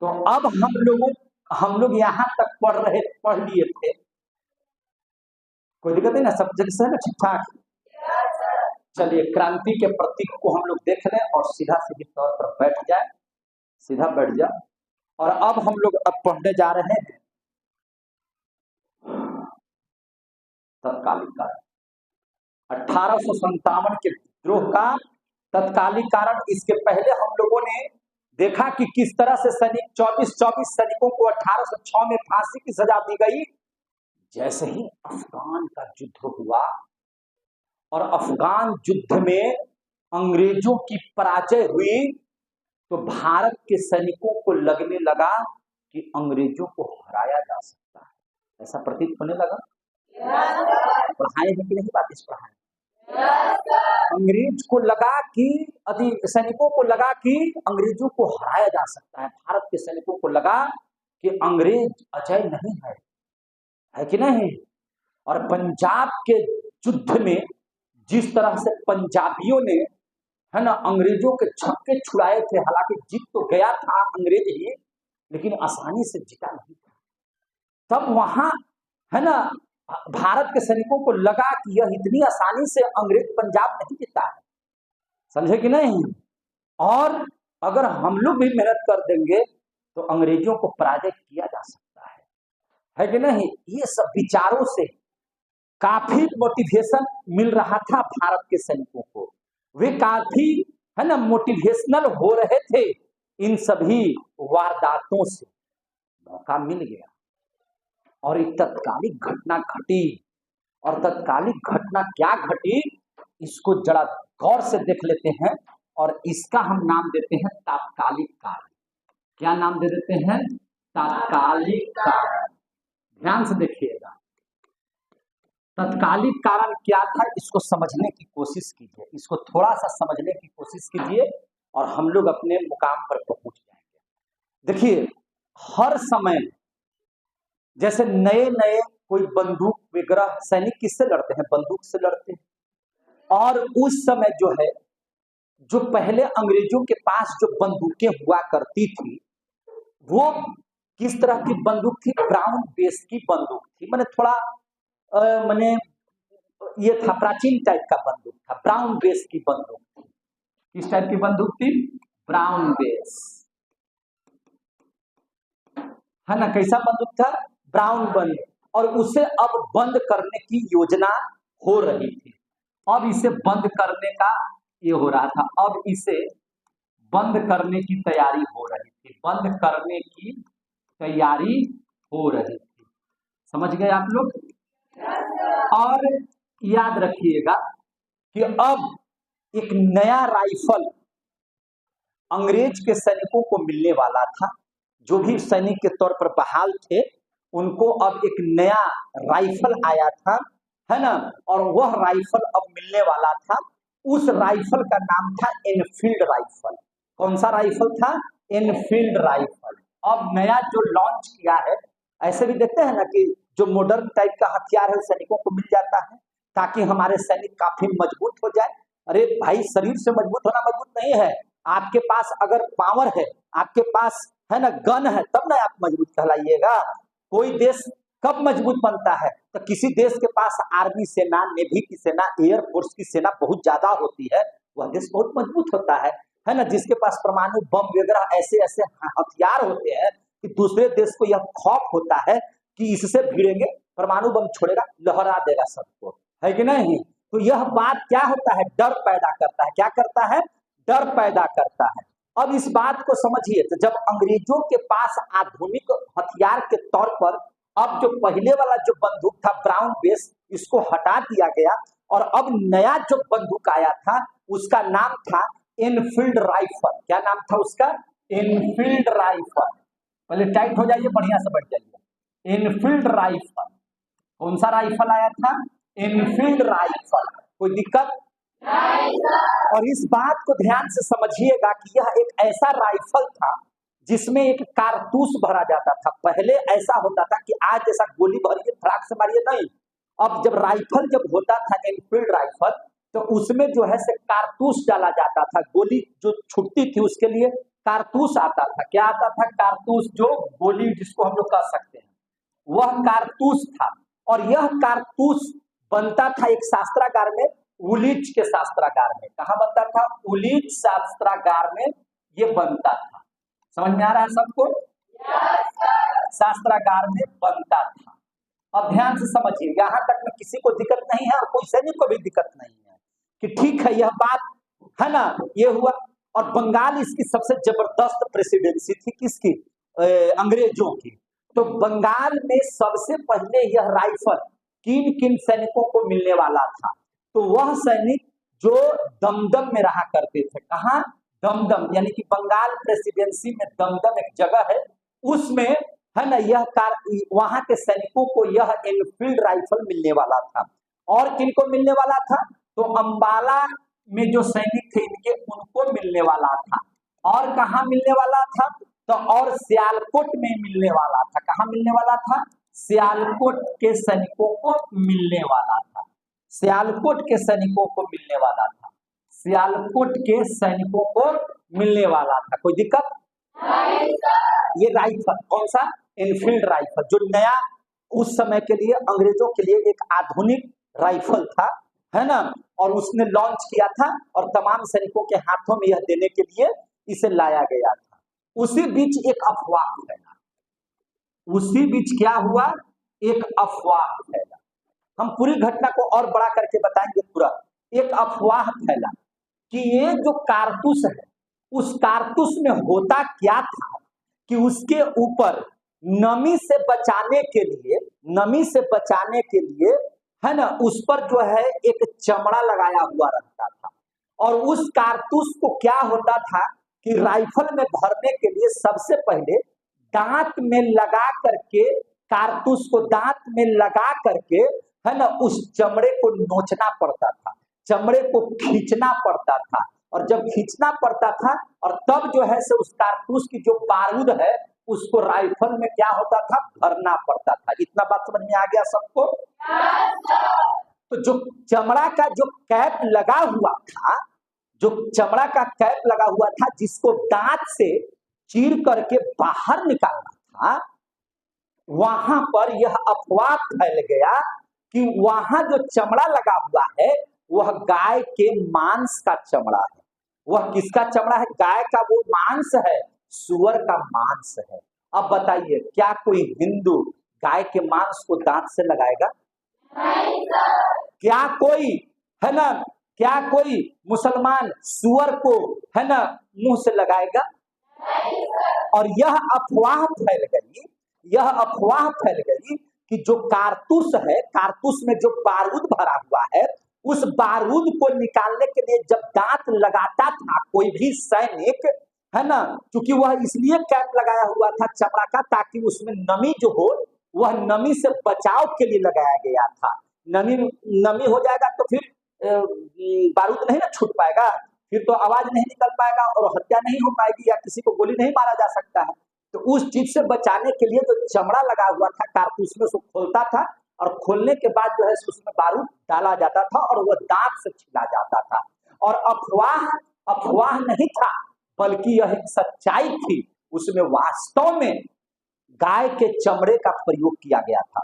तो अब हम लोग यहाँ तक पढ़ लिए थे, कोई दिक्कत नहीं ना, सब जगह से है ना ठीक ठाक। चलिए क्रांति के प्रतीक को हम लोग देख लें और सीधा सीधी तौर पर बैठ जाए, सीधा बैठ जाए। और अब हम लोग पढ़ने जा रहे हैं तत्कालिक कारण, 1857 के विद्रोह का तत्कालिक कारण। इसके पहले हम लोगों ने देखा कि किस तरह से सैनिक 24 सैनिकों को 1806 में फांसी की सजा दी गई। जैसे ही अफगान का युद्ध हुआ और अफगान युद्ध में अंग्रेजों की पराजय हुई, तो भारत के सैनिकों को लगने लगा कि अंग्रेजों को हराया जा सकता है। ऐसा प्रतीत होने लगा। पढ़ाए हैं कि नहीं बात इस पढ़ाए? अंग्रेज को लगा कि सैनिकों को लगा कि अंग्रेजों को हराया जा सकता है। भारत के सैनिकों को लगा कि अंग्रेज अजय नहीं है कि नहीं। और पंजाब के युद्ध में जिस तरह से पंजाबियों ने, है ना, अंग्रेजों के छक्के छुड़ाए थे, हालांकि जीत तो गया था अंग्रेज ही, लेकिन आसानी से जीता नहीं था। तब वहां, है ना, भारत के सैनिकों को लगा कि यह इतनी आसानी से अंग्रेज पंजाब नहीं जीता है, समझे कि नहीं। और अगर हम लोग भी मेहनत कर देंगे तो अंग्रेजों को पराजय किया जा सकता है कि नहीं। ये सब विचारों से काफी मोटिवेशन मिल रहा था भारत के सैनिकों को। वे काफी, है ना, मोटिवेशनल हो रहे थे इन सभी वारदातों से। मौका मिल गया और एक तत्कालिक घटना घटी। और तत्कालिक घटना क्या घटी, इसको जरा गौर से देख लेते हैं और इसका हम नाम देते हैं तात्कालिक कारण। क्या नाम दे देते हैं? तात्कालिक कारण। ध्यान से देखिएगा, तत्कालिक कारण क्या था, इसको समझने की कोशिश कीजिए, इसको थोड़ा सा समझने की कोशिश कीजिए और हम लोग अपने मुकाम पर पहुंच जाएंगे। देखिए, हर समय जैसे नए नए कोई बंदूक वगैरह, सैनिक किससे लड़ते हैं? बंदूक से लड़ते हैं। और उस समय जो है, जो पहले अंग्रेजों के पास जो बंदूकें हुआ करती थी, वो किस तरह की बंदूक थी? ब्राउन बेस की बंदूक थी। मैंने थोड़ा मैंने ये था, प्राचीन टाइप का बंदूक था, ब्राउन बेस की बंदूक थी। किस टाइप की बंदूक थी? ब्राउन बेस, है ना। कैसा बंदूक था? ब्राउन बंदूक। और उसे अब बंद करने की योजना हो रही थी। अब इसे बंद करने का ये हो रहा था, अब इसे बंद करने की तैयारी हो रही थी, बंद करने की तैयारी हो रही थी। समझ गए आप लोग? और याद रखिएगा कि अब एक नया राइफल अंग्रेज के सैनिकों को मिलने वाला था। जो भी सैनिक के तौर पर बहाल थे, उनको अब एक नया राइफल आया था, है ना। और वह राइफल अब मिलने वाला था। उस राइफल का नाम था एनफील्ड राइफल। कौन सा राइफल था? Enfield rifle. अब नया जो लॉन्च किया है, ऐसे भी देखते हैं ना कि जो मॉडर्न टाइप का हथियार है सैनिकों को मिल जाता है, ताकि हमारे सैनिक काफी मजबूत हो जाए। अरे भाई, शरीर से मजबूत होना मजबूत नहीं है, आपके पास अगर पावर है, आपके पास, है ना, गन है, तब ना आप मजबूत कहलाइएगा। कोई देश कब मजबूत बनता है? तो किसी देश के पास आर्मी सेना, नेवी की सेना, एयरफोर्स की सेना बहुत ज्यादा होती है, वह देश बहुत मजबूत होता है ना। जिसके पास परमाणु बम वगैरह ऐसे ऐसे हथियार होते हैं कि दूसरे देश को यह खौफ होता है कि इससे भिड़ेंगे, परमाणु बम छोड़ेगा, लहरा देगा सबको, है कि नहीं। तो यह बात क्या होता है? डर पैदा करता है। क्या करता है? डर पैदा करता है। अब इस बात को समझिए, तो जब अंग्रेजों के पास आधुनिक हथियार के तौर पर अब जो पहले वाला जो बंदूक था ब्राउन बेस, इसको हटा दिया गया और अब नया जो बंदूक आया था, उसका नाम था एनफील्ड राइफल। क्या नाम था उसका? Enfield rifle. पहले टाइट हो जाइए, बढ़िया से बैठ जाइए। Enfield rifle. कौन सा राइफल आया था? Enfield rifle. कोई दिक्कत? और इस बात को ध्यान से समझिएगा कि यह एक ऐसा राइफल था जिसमें एक कारतूस भरा जाता था। पहले ऐसा होता था कि आज जैसा गोली भरिए फटाक से मारिए, नहीं। अब जब राइफल जब होता था एनफील्ड राइफल, तो उसमें जो है से कारतूस डाला जाता था। गोली जो छूटती थी उसके लिए कारतूस आता था। क्या आता था? कारतूस, जो गोली जिसको हम लोग कह सकते हैं, वह कारतूस था। और यह कारतूस बनता था एक शास्त्रागार में, उलीच के शास्त्रागार में। कहाँ बनता था? उलीच शास्त्रागार में ये बनता था। समझ में आ रहा है सबको? शास्त्रागार में बनता था। अब ध्यान से समझिए, यहां तक में किसी को दिक्कत नहीं है और कोई सैनिक को भी दिक्कत नहीं है कि ठीक है, यह बात है ना, ये हुआ। और बंगाल इसकी सबसे जबरदस्त प्रेसिडेंसी थी, किसकी? अंग्रेजों की। तो बंगाल में सबसे पहले यह राइफल किन किन सैनिकों को मिलने वाला था? तो वह सैनिक जो दमदम में रहा करते थे। कहाँ? दमदम, यानी कि बंगाल प्रेसिडेंसी में दमदम एक जगह है, उसमें है ना, यह कार वहां के सैनिकों को यह एनफील्ड राइफल मिलने वाला था। और किनको मिलने वाला था? तो अंबाला में जो सैनिक थे इनके, उनको मिलने वाला था। और कहाँ मिलने वाला था? तो और सियालकोट में मिलने वाला था। कहाँ मिलने वाला था? सियालकोट के सैनिकों को मिलने वाला था। सियालकोट के सैनिकों को मिलने वाला था। सियालकोट के सैनिकों को मिलने वाला था। कोई दिक्कत? ये राइफल कौन सा? एनफील्ड राइफल, जो नया उस समय के लिए अंग्रेजों के लिए एक आधुनिक राइफल था, है ना। और उसने लॉन्च किया था और तमाम सैनिकों के हाथों में यह देने के लिए इसे लाया गया था। उसी बीच एक अफवाह फैला। उसी बीच क्या हुआ? एक अफवाह फैला। हम पूरी घटना को और बड़ा करके बताएंगे पूरा। एक अफवाह फैला कि ये जो कारतूस है, उस कारतूस में होता क्या था कि उसके ऊपर नमी से बचाने के लिए, नमी से बचाने के लिए, है ना, उस पर जो है एक चमड़ा लगाया हुआ रहता था। और उस कारतूस को क्या होता था कि राइफल में भरने के लिए सबसे पहले दांत में लगा करके, कारतूस को दांत में लगा करके, है ना, उस चमड़े को नोचना पड़ता था, चमड़े को खींचना पड़ता था। और जब खींचना पड़ता था और तब जो है से उस कारतूस की जो बारूद है उसको राइफल में क्या होता था? भरना पड़ता था। इतना बात समझ में आ गया सबको? तो जो चमड़ा का जो कैप लगा हुआ था, जो चमड़ा का कैप लगा हुआ था, जिसको दांत से चीर करके बाहर निकालना था, वहां पर यह अफवाह फैल गया कि वहां जो चमड़ा लगा हुआ है वह गाय के मांस का चमड़ा है। वह किसका चमड़ा है? गाय का वो मांस है, सुअर का मांस है। अब बताइए, क्या कोई हिंदू गाय के मांस को दांत से लगाएगा? क्या कोई, है ना, क्या कोई मुसलमान सुअर को, है ना, मुंह से लगाएगा? और यह अफवाह फैल गई, यह अफवाह फैल गई कि जो कारतूस है, कारतूस में जो बारूद भरा हुआ है, उस बारूद को निकालने के लिए जब दांत लगाता था कोई भी सैनिक, है ना, क्योंकि वह इसलिए कैप लगाया हुआ था चमड़ा का ताकि उसमें नमी जो हो, वह नमी से बचाव के लिए लगाया गया था। नमी हो जाएगा तो फिर बारूद नहीं ना छूट पाएगा, फिर तो आवाज नहीं निकल पाएगा और हत्या नहीं हो पाएगी या किसी को गोली नहीं मारा जा सकता है। तो उस चीज से बचाने के लिए जो चमड़ा लगा हुआ था कारतूस में, उसको खोलता था और खोलने के बाद जो है उसमें बारूद डाला जाता था और वह दांत से छिला जाता था। और अफवाह नहीं था, बल्कि यह एक सच्चाई थी। उसमें वास्तव में गाय के चमड़े का प्रयोग किया गया था,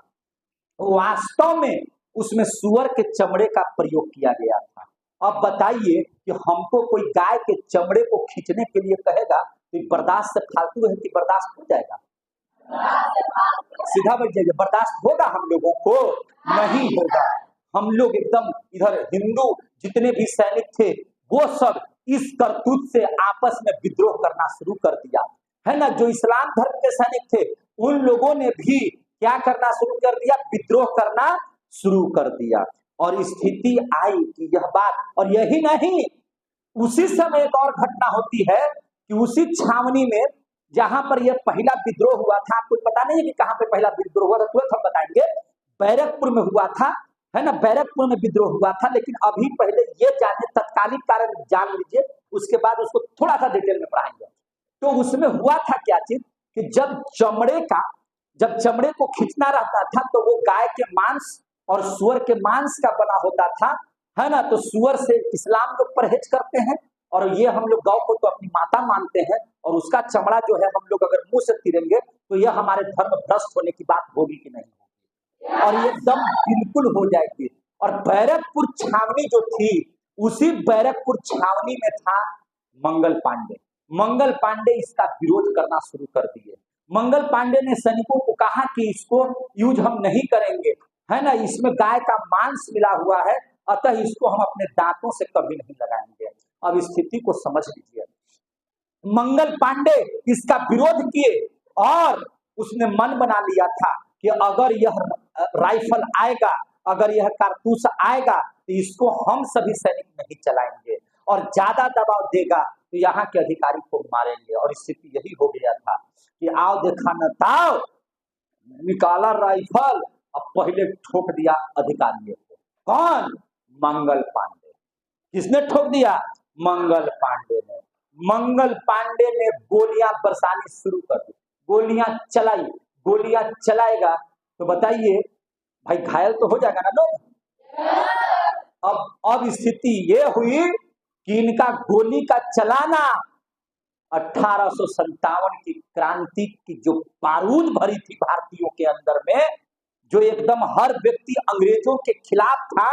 वास्तव में उसमें सुअर के चमड़े का प्रयोग किया गया था। अब बताइए कि हमको कोई गाय के चमड़े को खींचने के लिए कहेगा तो बर्दाश्त से फालतू है कि बर्दाश्त हो जाएगा? सीधा बैठ जाइए, बर्दाश्त होगा हम लोगों को? नहीं होगा। हम लोग एकदम इधर हिंदू जितने भी सैनिक थे वो सब इस करतूत से आपस में विद्रोह करना शुरू कर दिया, है ना। जो इस्लाम धर्म के सैनिक थे उन लोगों ने भी क्या करना शुरू कर दिया? विद्रोह करना शुरू कर दिया। और स्थिति आई कि यह बात, और यही नहीं, उसी समय एक और घटना होती है कि उसी छावनी में जहां पर यह पहला विद्रोह हुआ था, आपको पता नहीं है कि कहां पे पहला विद्रोह हुआ था, तुरंत हम बताएंगे। बैरकपुर में हुआ था, है ना, बैरकपुर में विद्रोह हुआ था। लेकिन अभी पहले ये जाने, तत्कालीन कारण जान लीजिए, उसके बाद उसको थोड़ा सा डिटेल में पढ़ाएंगे। तो उसमें हुआ था क्या चीज कि जब चमड़े को खींचना रहता था तो वो गाय के मांस और सुअर के मांस का बना होता था, है ना। तो सुअर से इस्लाम लोग परहेज करते हैं और ये हम लोग गौ को तो अपनी माता मानते हैं, और उसका चमड़ा जो है हम लोग अगर मुंह से तीरेंगे तो यह हमारे धर्म भ्रष्ट होने की बात होगी कि नहीं होगी, और ये एकदम बिल्कुल हो जाएगी। और बैरकपुर छावनी जो थी, उसी बैरकपुर छावनी में था मंगल पांडे। मंगल पांडे इसका विरोध करना शुरू कर दिए। मंगल पांडे ने सैनिकों को कहा कि इसको यूज हम नहीं करेंगे, है ना, इसमें गाय का मांस मिला हुआ है, अतः इसको हम अपने दांतों से कभी नहीं लगाएंगे। अब स्थिति को समझ लीजिए, मंगल पांडे इसका विरोध किए और उसने मन बना लिया था कि अगर यह राइफल आएगा, अगर यह कारतूस आएगा तो इसको हम सभी सैनिक नहीं चलाएंगे, और ज्यादा दबाव देगा तो यहाँ के अधिकारी को मारेंगे। और स्थिति यही हो गया था कि आओ देखा न ताओ, निकाला राइफल, अब पहले ठोक दिया अधिकारियों को। कौन? मंगल पांडे। किसने ठोक दिया? मंगल पांडे ने। मंगल पांडे ने गोलियां बरसानी शुरू कर दी, गोलियां चलाई। गोलियां चलाएगा तो बताइए भाई, घायल तो हो जाएगा ना लोग। अब स्थिति ये हुई कि इनका गोली का चलाना 1857 की क्रांति की जो बारूद भरी थी भारतीयों के अंदर में, जो एकदम हर व्यक्ति अंग्रेजों के खिलाफ था,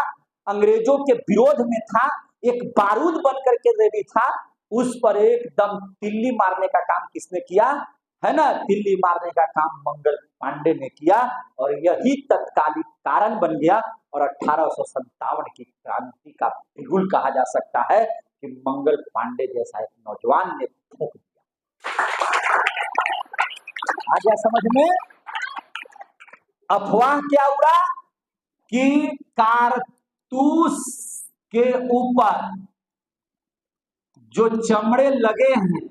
अंग्रेजों के विरोध में था, एक बारूद बन करके रेडी था, उस पर एकदम तिल्ली मारने का काम किसने किया? है ना, तिल्ली मारने का काम मंगल पांडे ने किया, और यही तत्कालिक कारण बन गया। और 1857 की क्रांति का बिगुल कहा जा सकता है कि मंगल पांडे जैसा एक नौजवान ने ठोक दिया। आ गया समझ में? अफवाह क्या उड़ा कि कारतूस के ऊपर जो चमड़े लगे हैं,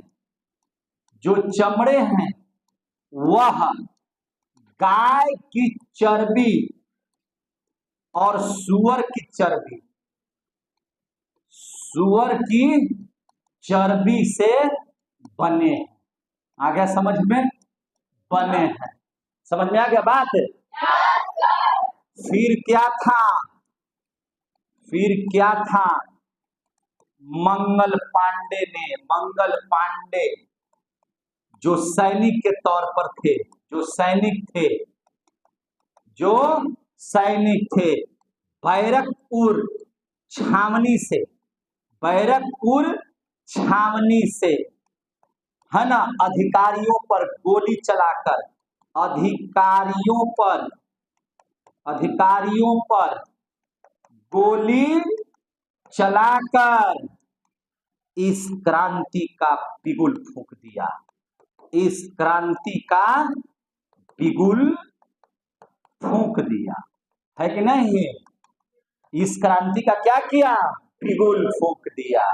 जो चमड़े हैं, वह गाय की चर्बी और सुअर की चर्बी, सुअर की चर्बी से बने हैं। आ गया समझ में? बने हैं। समझ में आ गया बात? फिर क्या था? फिर क्या था? मंगल पांडे जो सैनिक के तौर पर थे, जो सैनिक थे, बैरकपुर छावनी से, है ना, अधिकारियों पर गोली चलाकर, अधिकारियों पर गोली चलाकर इस क्रांति का बिगुल फूंक दिया। इस क्रांति का बिगुल फूंक दिया है कि नहीं? इस क्रांति का क्या किया? बिगुल फूंक दिया।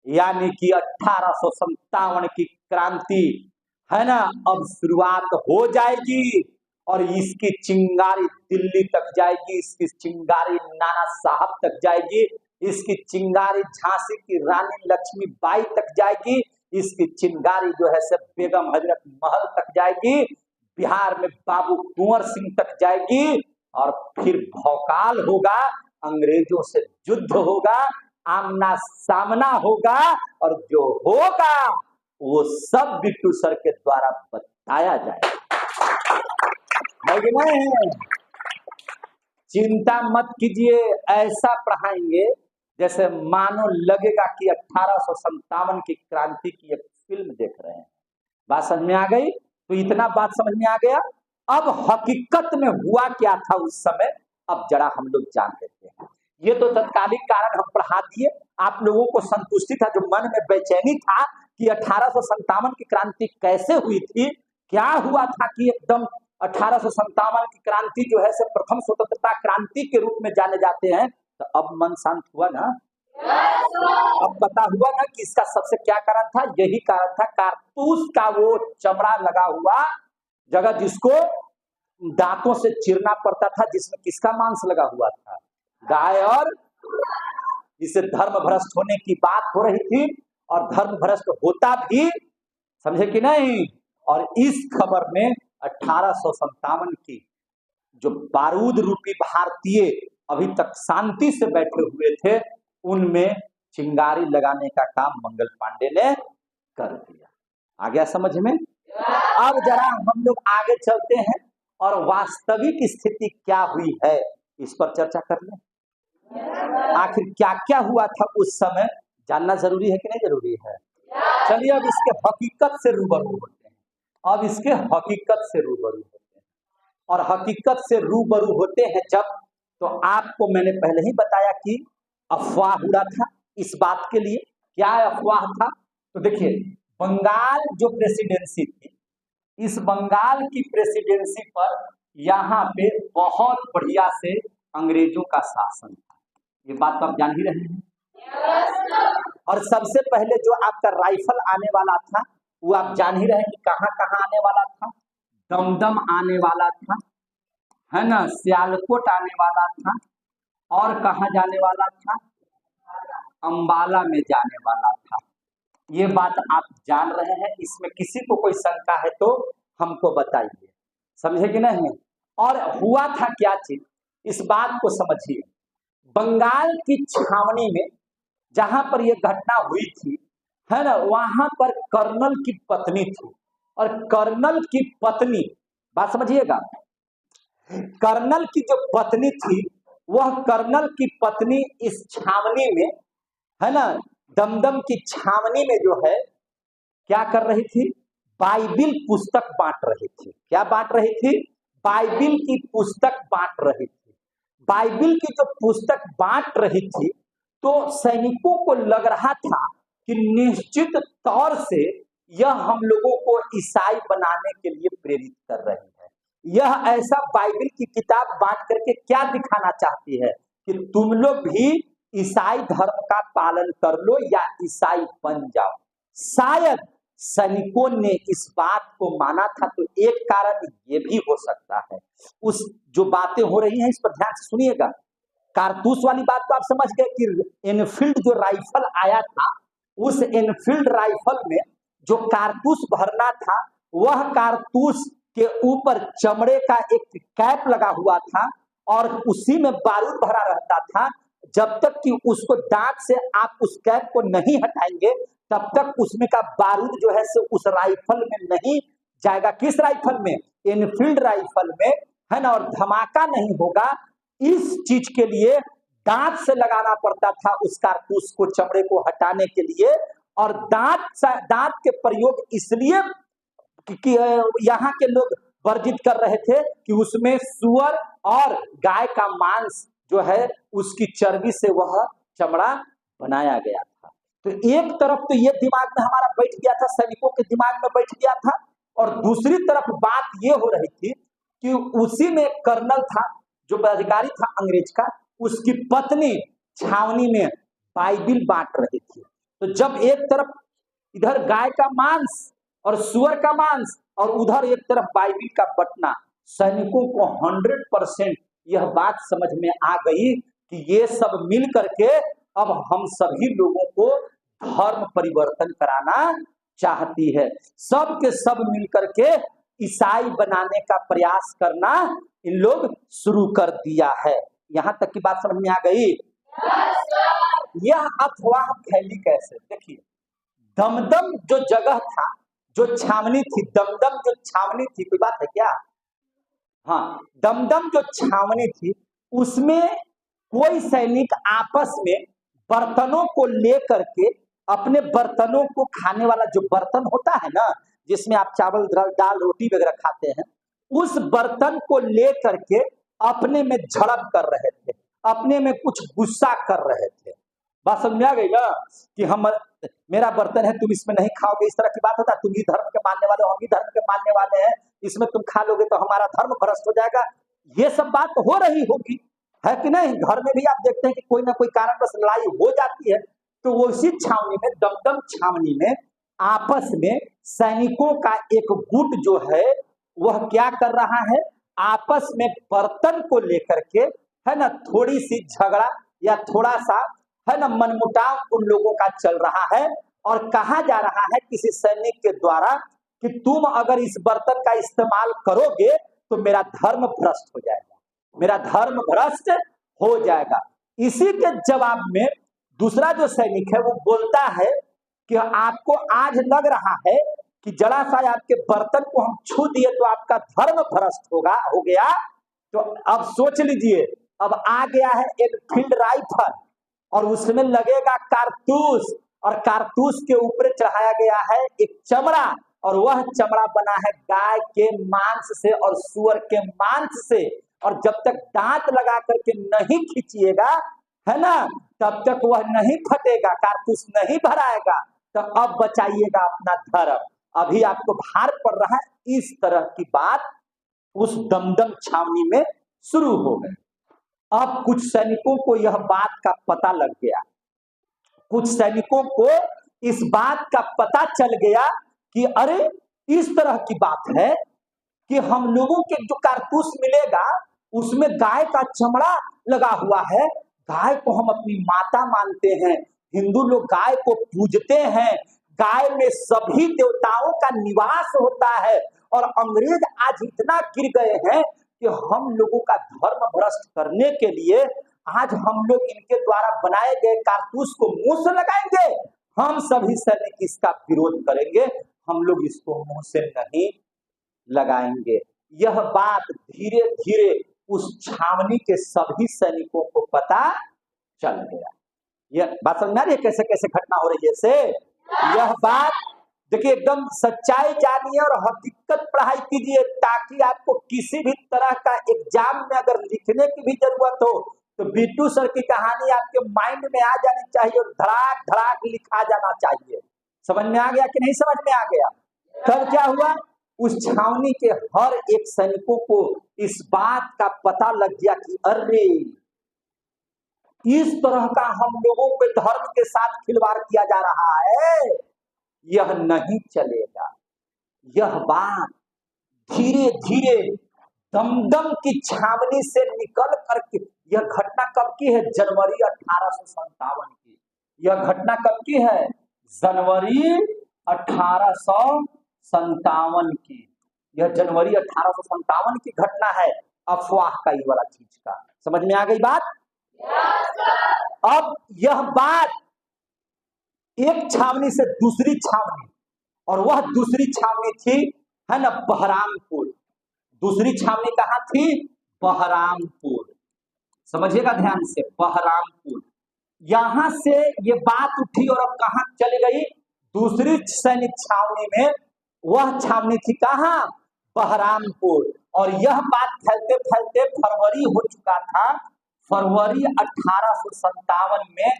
यानी कि 1857 की क्रांति, है ना, अब शुरुआत हो जाएगी, और इसकी चिंगारी दिल्ली तक जाएगी, इसकी चिंगारी नाना साहब तक जाएगी, इसकी चिंगारी झांसी की रानी लक्ष्मीबाई तक जाएगी, इसकी चिंगारी जो है से बेगम हजरत महल तक जाएगी, बिहार में बाबू कुंवर सिंह तक जाएगी, और फिर भौकाल होगा, अंग्रेजों से युद्ध होगा, आमना सामना होगा, और जो होगा वो सब बिट्टू सर के द्वारा बताया जाएगा। नहीं, चिंता मत कीजिए, ऐसा पढ़ाएंगे जैसे मानो लगेगा कि 1857 की क्रांति की एक फिल्म देख रहे हैं। बात समझ में आ गई? तो इतना बात समझ में आ गया। अब हकीकत में हुआ क्या था उस समय, अब जरा हम लोग जान लेते हैं। ये तो तत्कालिक कारण हम पढ़ा दिए, आप लोगों को संतुष्टि था, जो मन में बेचैनी था कि 1857 की क्रांति कैसे हुई थी, क्या हुआ था कि एकदम 1857 की क्रांति जो है से प्रथम स्वतंत्रता क्रांति के रूप में जाने जाते हैं। तो अब मन शांत हुआ ना? अब पता हुआ ना कि इसका सबसे क्या कारण था? यही कारण था, कारतूस का वो चमड़ा लगा हुआ जगह जिसको दांतों से चीरना पड़ता था, जिसमें किसका मांस लगा हुआ था? गाय। और जिससे धर्म भ्रष्ट होने की बात हो रही थी, और धर्म भ्रष्ट होता भी, समझे कि नहीं? और इस खबर में 1857 की जो बारूद रूपी भारतीय अभी तक शांति से बैठे हुए थे, उनमें चिंगारी लगाने का काम मंगल पांडे ने कर दिया। आ गया समझ में? अब जरा हम लोग आगे चलते हैं और वास्तविक स्थिति क्या हुई है इस पर चर्चा कर लें। आखिर क्या क्या हुआ था उस समय, जानना जरूरी है कि नहीं जरूरी है? चलिए अब इसके हकीकत से रूबरू होते हैं। अब इसके हकीकत से रूबरू होते हैं, और हकीकत से रूबरू होते हैं जब, तो आपको मैंने पहले ही बताया कि अफवाह उड़ा था इस बात के लिए। क्या अफवाह था? तो देखिए, बंगाल जो प्रेसिडेंसी थी, इस बंगाल की प्रेसिडेंसी पर यहाँ पे बहुत बढ़िया से अंग्रेजों का शासन था, ये बात तो आप जान ही रहे हैं। और सबसे पहले जो आपका राइफल आने वाला था वो आप जान ही रहे हैं कि कहाँ कहाँ आने वाला था। दमदम आने वाला था, है ना, सियालकोट आने वाला था, और कहाँ जाने वाला था? अंबाला में जाने वाला था। ये बात आप जान रहे हैं, इसमें किसी को कोई शंका है तो हमको बताइए, समझे कि नहीं? और हुआ था क्या चीज, इस बात को समझिए। बंगाल की छावनी में जहां पर यह घटना हुई थी, है ना, वहां पर कर्नल की पत्नी थी, और कर्नल की पत्नी, बात समझिएगा, कर्नल की जो पत्नी थी, वह कर्नल की पत्नी इस छावनी में, है ना, दमदम की छावनी में जो है क्या कर रही थी? बाइबिल पुस्तक बांट रही थी। क्या बांट रही थी? बाइबिल की पुस्तक बांट रही थी। बाइबिल की जो पुस्तक बांट रही थी, तो सैनिकों को लग रहा था कि निश्चित तौर से यह हम लोगों को ईसाई बनाने के लिए प्रेरित कर रही है। यह ऐसा बाइबिल की किताब बांट करके क्या दिखाना चाहती है कि तुम लोग भी ईसाई धर्म का पालन कर लो या ईसाई बन जाओ। शायद सैनिकों ने इस बात को माना था, तो एक कारण ये भी हो सकता है। उस जो बातें हो रही हैं इस पर ध्यान से सुनिएगा। कारतूस वाली बात तो आप समझ गए कि एनफील्ड जो राइफल आया था, उस एनफील्ड राइफल में जो कारतूस भरना था, वह कारतूस के ऊपर चमड़े का एक कैप लगा हुआ था, और उसी में बारूद भरा रहता था। जब तक कि उसको दांत से आप उस कैप को नहीं हटाएंगे, तब तक उसमें का बारूद जो है से उस राइफल में नहीं जाएगा। किस राइफल में? एनफील्ड राइफल में, है ना, और धमाका नहीं होगा। इस चीज के लिए दांत से लगाना पड़ता था उस कारतूस को, चमड़े को हटाने के लिए। और दांत के प्रयोग इसलिए कि यहाँ के लोग वर्जित कर रहे थे कि उसमें सुअर और गाय का मांस जो है उसकी चर्बी से वह चमड़ा बनाया गया था। तो एक तरफ तो ये दिमाग में हमारा बैठ गया था, सैनिकों के दिमाग में बैठ गया था, और दूसरी तरफ बात ये हो रही थी कि उसी में कर्नल था, जो पदाधिकारी था अंग्रेज का, उसकी पत्नी छावनी में बाइबिल बांट रही थी। तो जब एक तरफ इधर गाय का मांस और सुअर का मांस, और उधर एक तरफ बाइबिल का बटना, सैनिकों को 100% यह बात समझ में आ गई कि ये सब मिल करके अब हम सभी लोगों को धर्म परिवर्तन कराना चाहती है। सब के सब मिल करके ईसाई बनाने का प्रयास करना इन लोग शुरू कर दिया है। यहां तक की बात समझ में आ गई? यह अफवाह फैली कैसे? देखिए, दमदम जो जगह था, जो छावनी थी, दमदम जो छावनी थी, कोई बात है क्या? हाँ, दमदम जो छावनी थी, उसमें कोई सैनिक आपस में बर्तनों को लेकर के, अपने बर्तनों को, खाने वाला जो बर्तन होता है ना, जिसमें आप चावल दाल रोटी वगैरह खाते हैं, उस बर्तन को लेकर के अपने में झड़प कर रहे थे, अपने में कुछ गुस्सा कर रहे थे। बात समझ में आ गई ना, कि हम, मेरा बर्तन है, तुम इसमें नहीं खाओगे, इस तरह की बात होता है। तुम ही धर्म के मानने वाले हो, हम ही धर्म के मानने वाले हैं, इसमें तुम खा लोगे तो हमारा धर्म भ्रष्ट हो जाएगा। ये सब बात हो रही होगी, है कि नहीं? घर में भी आप देखते हैं कि कोई ना कोई कारणवश लड़ाई हो जाती है। तो वो उसी छावनी में, दमदम छावनी में, आपस में सैनिकों का एक गुट जो है वह क्या कर रहा है, आपस में बर्तन को लेकर के, है ना, थोड़ी सी झगड़ा या थोड़ा सा, है ना, मनमुटाव उन लोगों का चल रहा है। और कहा जा रहा है किसी सैनिक के द्वारा कि तुम अगर इस बर्तन का इस्तेमाल करोगे तो मेरा धर्म भ्रष्ट हो जाएगा, मेरा धर्म भ्रष्ट हो जाएगा। इसी के जवाब में दूसरा जो सैनिक है वो बोलता है कि आपको आज लग रहा है कि जरा सा आपके बर्तन को हम छू दिए तो आपका धर्म भ्रष्ट हो गया। तो अब सोच लीजिए, अब आ गया है एक फील्ड राइफल और उसमें लगेगा कारतूस, और कारतूस के ऊपर चढ़ाया गया है एक चमड़ा, और वह चमड़ा बना है गाय के मांस से और सुअर के मांस से। और जब तक दांत लगा करके नहीं खींचिएगा, है ना, तब तक वह नहीं फटेगा, कारतूस नहीं भराएगा। तो अब बचाइएगा अपना धर्म, अभी आपको भार पड़ रहा है। इस तरह की बात उस दमदम छावनी में शुरू हो गई। अब कुछ सैनिकों को यह बात का पता लग गया, कुछ सैनिकों को इस बात का पता चल गया कि अरे इस तरह की बात है कि हम लोगों के जो कारतूस मिलेगा उसमें गाय का चमड़ा लगा हुआ है। गाय को हम अपनी माता मानते हैं, हिंदू लोग गाय को पूजते हैं, गाय में सभी देवताओं का निवास होता है। और अंग्रेज आज इतना गिर गए हैं कि हम लोगों का धर्म भ्रष्ट करने के लिए आज हम लोग इनके द्वारा बनाए गए कारतूस को मुंह से लगाएंगे। हम सभी सैनिक इसका विरोध करेंगे, हम लोग इसको मुंह से नहीं लगाएंगे। यह बात धीरे धीरे उस छावनी के सभी सैनिकों को पता चल गया। यह बात समझ में आ रही है कैसे कैसे घटना हो रही है से? यह बात देखिए, एकदम सच्चाई जानिए और हकीकत पढ़ाई कीजिए, ताकि आपको किसी भी तरह का एग्जाम में अगर लिखने की भी जरूरत हो तो बिट्टू सर की कहानी आपके माइंड में आ जानी चाहिए और धड़ाक धड़ाक लिखा जाना चाहिए। समझ में आ गया कि नहीं समझ में आ गया? तब क्या हुआ, उस छावनी के हर एक सैनिकों को इस बात का पता लग गया कि अरे इस तरह का हम लोगों के धर्म के साथ खिलवाड़ किया जा रहा है, यह नहीं चलेगा। यह बात धीरे धीरे दमदम की छावनी से निकल करके, यह घटना कब की है? जनवरी 1857 की। यह घटना कब की है? जनवरी 1857 की। यह जनवरी 1857 की घटना है, अफवाह का ये वाला चीज का। समझ में आ गई बात? अब यह बात एक छावनी से दूसरी छावनी, और वह दूसरी छावनी थी, है ना, बहरामपुर। दूसरी छावनी कहाँ थी? बहरामपुर। समझिएगा ध्यान से, बहरामपुर। यहां से ये बात उठी और अब कहां चली गई? दूसरी सैनिक छावनी में। वह छावनी थी कहां? बहरामपुर। और यह बात फैलते फैलते फरवरी हो चुका था। फरवरी 1857 में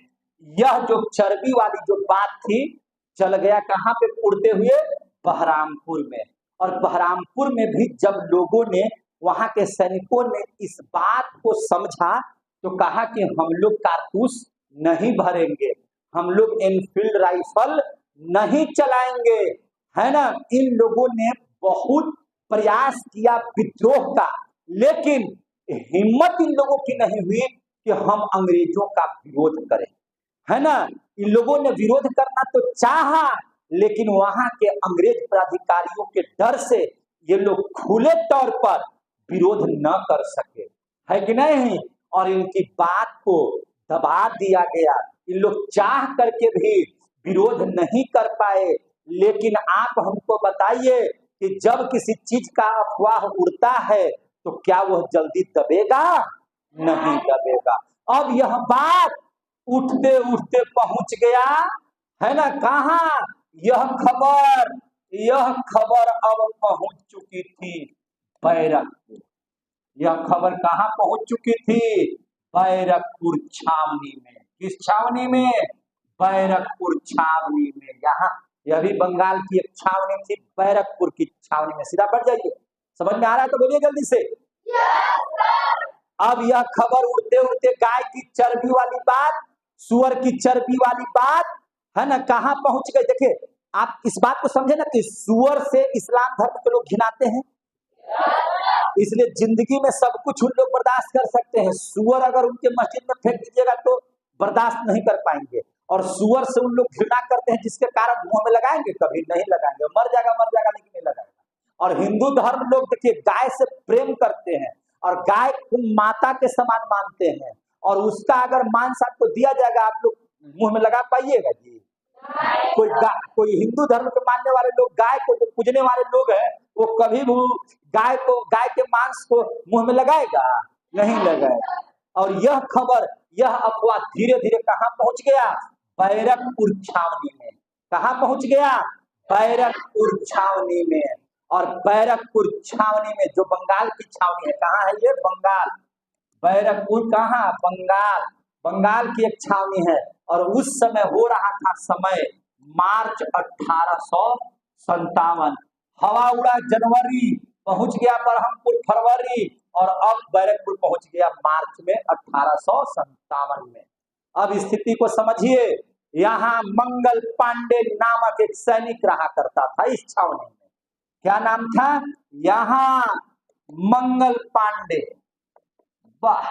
यह जो चर्बी वाली जो बात थी, चल गया कहां पे उड़ते हुए? बहरामपुर में। और बहरामपुर में भी जब लोगों ने, वहां के सैनिकों ने इस बात को समझा तो कहा कि हम लोग कारतूस नहीं भरेंगे, हम लोग एनफील्ड राइफल नहीं चलाएंगे, है ना। इन लोगों ने बहुत प्रयास किया विद्रोह का, लेकिन हिम्मत इन लोगों की नहीं हुई कि हम अंग्रेजों का विरोध करें, है ना। इन लोगों ने विरोध करना तो चाहा, लेकिन वहां के अंग्रेज प्राधिकारियों के डर से ये लोग खुले तौर पर विरोध न कर सके, है कि नहीं। और इनकी बात को दबा दिया गया, इन लोग चाह करके भी विरोध नहीं कर पाए। लेकिन आप हमको बताइए कि जब किसी चीज का अफवाह उड़ता है तो क्या वह जल्दी दबेगा? नहीं दबेगा। अब यह बात उठते उठते पहुंच गया, है ना, कहां? यह खबर अब पहुंच चुकी थी बैरकपुर। यह खबर कहां पहुंच चुकी थी? बैरकपुर छावनी में। किस छावनी में? बैरकपुर छावनी में। यहाँ यह भी बंगाल की एक छावनी थी, बैरकपुर की छावनी में। सीधा बढ़ जाइए, समझ में आ रहा है तो बोलिए जल्दी से। अब यह खबर उड़ते उड़ते गाय की चर्बी वाली बात, सुअर की चर्बी वाली बात, है ना, कहां पहुंच गई? देखिए, आप इस बात को समझे ना कि सुअर से इस्लाम धर्म के लोग घिनाते हैं, इसलिए जिंदगी में सब कुछ उन लोग बर्दाश्त कर सकते हैं। सुअर अगर उनके मस्जिद में फेंक दीजिएगा तो बर्दाश्त नहीं कर पाएंगे। और सुअर से उन लोग घृणा करते हैं, जिसके कारण मुंह में लगाएंगे? कभी नहीं लगाएंगे। मर जाएगा लेकिन नहीं लगाएगा। और हिंदू धर्म लोग देखिए गाय से प्रेम करते हैं और गाय को माता के समान मानते हैं, और उसका अगर मांस आपको दिया जाएगा, आप लोग मुंह में लगा पाइएगा जी? कोई हिंदू धर्म के मानने वाले लोग, गाय को जो पूजने वाले लोग हैं, वो कभी भी गाय के मांस को मुंह में लगाएगा? नहीं लगाएगा। और यह खबर, यह अफवाह धीरे धीरे कहाँ पहुंच गया? बैरकपुर छावनी में। कहाँ पहुंच गया? बैरकपुर छावनी में। और बैरकपुर छावनी में, जो बंगाल की छावनी है, कहाँ है ये? बंगाल। बैरकपुर कहाँ? बंगाल। बंगाल की एक छावनी है। और उस समय हो रहा था समय मार्च 1857। हवा उड़ा जनवरी, पहुंच गया बरहमपुर फरवरी, और अब बैरकपुर पहुंच गया मार्च में 1857 में। अब स्थिति को समझिए। यहाँ मंगल पांडे नामक एक सैनिक रहा करता था इस छावनी में। क्या नाम था? यहाँ मंगल पांडे। वाह!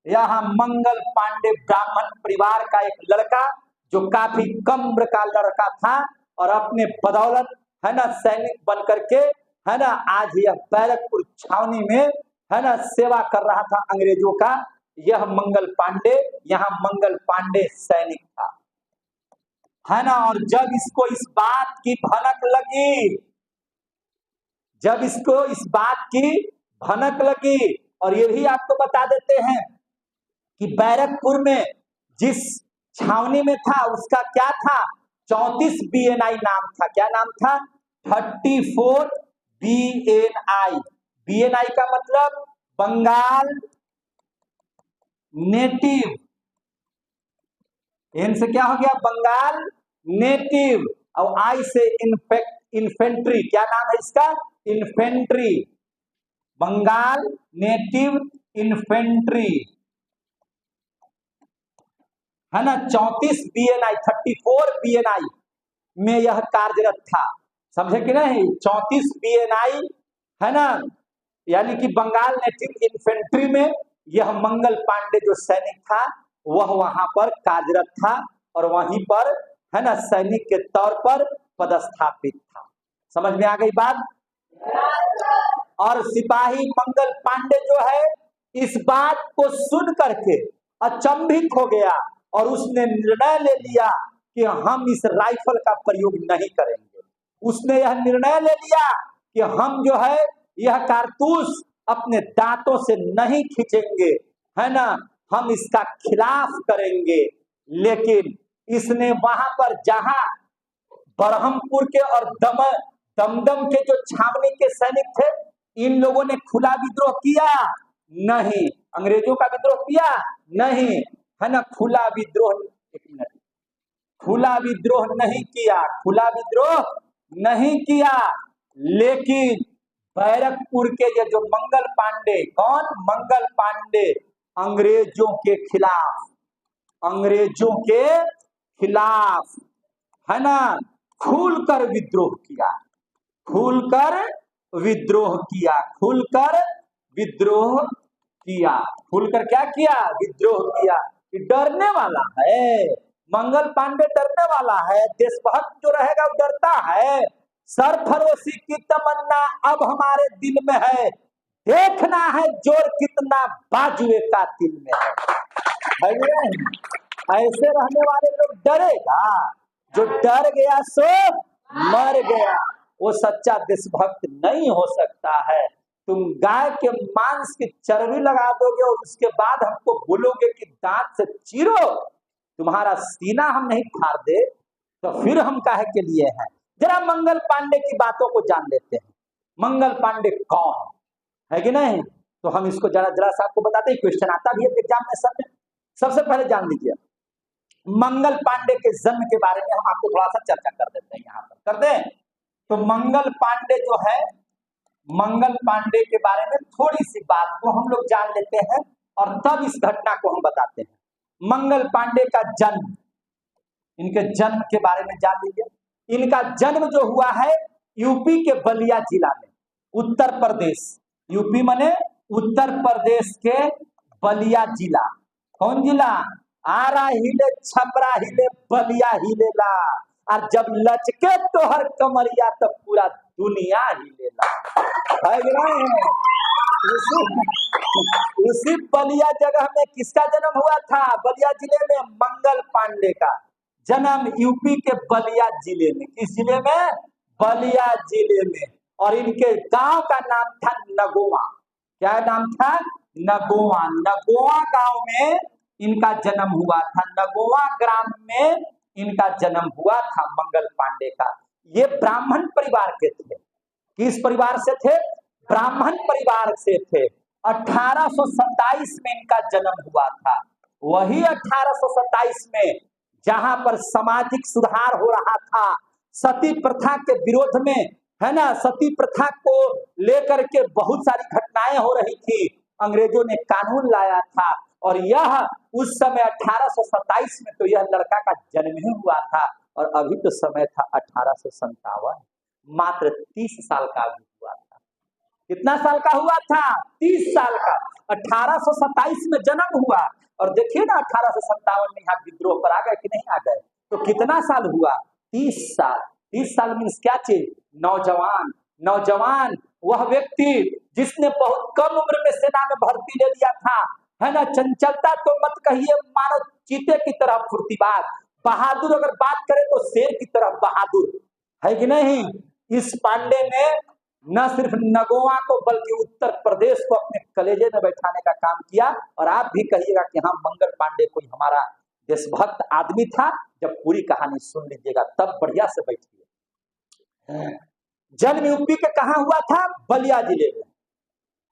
यहाँ मंगल पांडे ब्राह्मण परिवार का एक लड़का, जो काफी कम उम्र का लड़का था, और अपने बदौलत, है ना, सैनिक बन करके, है ना, आज यह बैरकपुर छावनी में, है ना, सेवा कर रहा था अंग्रेजों का। यह मंगल पांडे, यहाँ मंगल पांडे सैनिक था, है ना। और जब इसको इस बात की भनक लगी, जब इसको इस बात की भनक लगी, और ये भी आपको बता देते हैं कि बैरकपुर में जिस छावनी में था, उसका क्या था? 34 BNI नाम था। क्या नाम था? 34 BNI। BNI का मतलब बंगाल नेटिव। एन से क्या हो गया? बंगाल नेटिव। और आई से इन्फेंट्री। क्या नाम है इसका? इन्फेंट्री। बंगाल नेटिव इन्फेंट्री, है ना। 34 BNI, 34 BNI में यह कार्यरत था। समझे कि नहीं? 34 BNI, है ना, यानी कि बंगाल नेटिव इन्फेंट्री में यह मंगल पांडे जो सैनिक था, वह वहां पर कार्यरत था, और वहीं पर, है ना, सैनिक के तौर पर पदस्थापित था। समझ में आ गई बात? और सिपाही मंगल पांडे जो है, इस बात को सुन करके अचंभित हो गया, और उसने निर्णय ले लिया कि हम इस राइफल का प्रयोग नहीं करेंगे। उसने यह निर्णय ले लिया कि हम जो है यह कारतूस अपने दांतों से नहीं खींचेंगे, है ना, हम इसका खिलाफ करेंगे। लेकिन इसने वहां पर, जहां बरहमपुर के और दमदम के जो छावनी के सैनिक थे, इन लोगों ने खुला विद्रोह किया नहीं। अंग्रेजों का विद्रोह किया नहीं, है ना। खुला विद्रोह, एक मिनट, खुला विद्रोह नहीं किया, खुला विद्रोह नहीं किया। लेकिन बैरकपुर के ये जो मंगल पांडे, कौन? मंगल पांडे, अंग्रेजों के खिलाफ, अंग्रेजों के खिलाफ, है ना, खुलकर विद्रोह किया, खुलकर विद्रोह किया, खुलकर विद्रोह किया। खुलकर क्या किया? विद्रोह किया। डरने वाला है मंगल पांडे, डरने वाला है। देशभक्त जो रहेगा वो डरता है। सरफरोशी की तमन्ना अब हमारे दिल में है, देखना है जोर कितना बाजुए कातिल में है नहीं? ऐसे रहने वाले लोग डरेगा? जो डर गया सो मर गया, वो सच्चा देशभक्त नहीं हो सकता है। तुम गाय के मांस की चर्बी लगा दोगे और उसके बाद हमको बोलोगे कि दांत से चीरो, तुम्हारा सीना हम नहीं फाड़ दे, तो फिर हम काहे के लिए हैं? जरा मंगल पांडे की बातों को जान लेते हैं। मंगल पांडे कौन है कि नहीं? तो हम इसको जरा सा आपको बताते हैं, क्वेश्चन आता भी है एग्जाम में सब में। सबसे पहले जान लीजिए मंगल पांडे के जन्म के बारे में हम आपको थोड़ा सा चर्चा कर देते हैं, यहाँ पर कर दें। तो मंगल पांडे जो है, मंगल पांडे के बारे में थोड़ी सी बात को हम लोग जान लेते हैं, और तब इस घटना को हम बताते हैं। मंगल पांडे का जन्म, इनके जन्म के बारे में जान लीजिए। इनका जन्म जो हुआ है यूपी के बलिया जिला में, उत्तर प्रदेश। यूपी माने उत्तर प्रदेश के बलिया जिला। कौन जिला? आरा हिले, छपरा हिले, बलिया हिलेला, और जब लचके तो हर कमरिया तो पूरा दुनिया हिलेला। है उसी बलिया जगह में किसका जन्म हुआ था? बलिया जिले में मंगल पांडे का जन्म यूपी के बलिया जिले में। किस जिले में? बलिया जिले में। और इनके गांव का नाम था नगोवा। क्या नाम था? नगोवा। नगोवा गांव में इनका जन्म हुआ था। नगोवा ग्राम में इनका जन्म हुआ था मंगल पांडे का। ये ब्राह्मण परिवार के थे। किस परिवार से थे? ब्राह्मण परिवार से थे। 1827 में इनका जन्म हुआ था। वही 1827 में जहां पर सामाजिक सुधार हो रहा था, सती प्रथा के विरोध में, है ना, सती प्रथा को लेकर के बहुत सारी घटनाएं हो रही थी। अंग्रेजों ने कानून लाया था और यह उस समय 1827 में तो यह लड़का का जन्म ही हुआ था। और अभी तो समय था 1857, मात्र 30 साल का अभी हुआ था। कितना साल का हुआ था? 30 साल का। 1827 में जन्म हुआ और देखिए ना 1857 में यहाँ विद्रोह पर आ गए कि नहीं आ गए? तो कितना साल हुआ? 30 साल। 30 साल मीन्स क्या चीज? नौजवान। नौजवान वह व्यक्ति जिसने बहुत कम उम्र में सेना में भर्ती ले लिया था, है ना। चंचलता तो मत कहिए, मानो चीते की तरह फुर्तीबाज। बहादुर अगर बात करें तो शेर की तरह बहादुर, है कि नहीं? इस पांडे ने न सिर्फ नगोवा को बल्कि उत्तर प्रदेश को अपने कलेजे में बैठाने का काम किया। और आप भी कहिएगा कि हाँ, मंगल पांडे कोई हमारा देशभक्त आदमी था। जब पूरी कहानी सुन लीजिएगा तब बढ़िया से बैठिए। जन्म यूपी के कहा हुआ था? बलिया जिले में।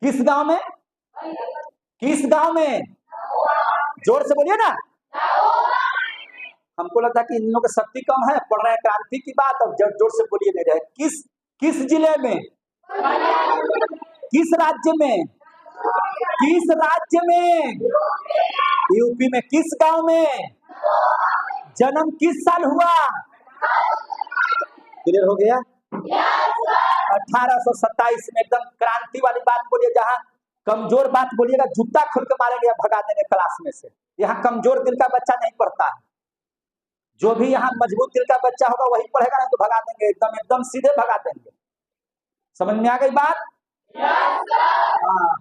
किस गांव में? किस गांव में? जोर से बोलिए ना। हमको लगता है कि इन लोगों की शक्ति कम है, पढ़ रहे हैं क्रांति की बात, और जोर से बोलिए नहीं रहे। किस जिले में? किस राज्य में? किस राज्य में? यूपी में। किस गांव में? जन्म किस साल हुआ? क्लियर हो गया? 1827 में। एकदम क्रांति वाली बात बोलिए। जहां कमजोर बात बोलिएगा जूता खुल के मारेंगे या भगा देंगे क्लास में से। यहाँ कमजोर दिल का बच्चा नहीं पढ़ता है। जो भी यहाँ मजबूत दिल का बच्चा होगा वही पढ़ेगा, नहीं तो भगा देंगे, एकदम एकदम सीधे भगा देंगे। समझ में आ गई बात? हाँ।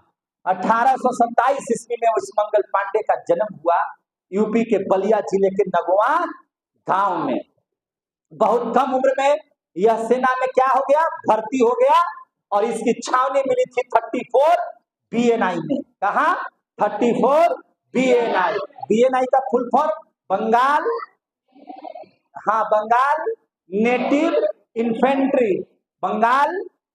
1827 ईस्वी में उस मंगल पांडे का जन्म हुआ यूपी के बलिया जिले के नगोवा गांव में। बहुत कम उम्र में यह सेना में क्या हो गया? भर्ती हो गया। और इसकी छावनी मिली थी 34 BNI में। कहा? 34 BNI। BNI का फुल फॉर्म बंगाल, हाँ, Bengal native infantry. Bengal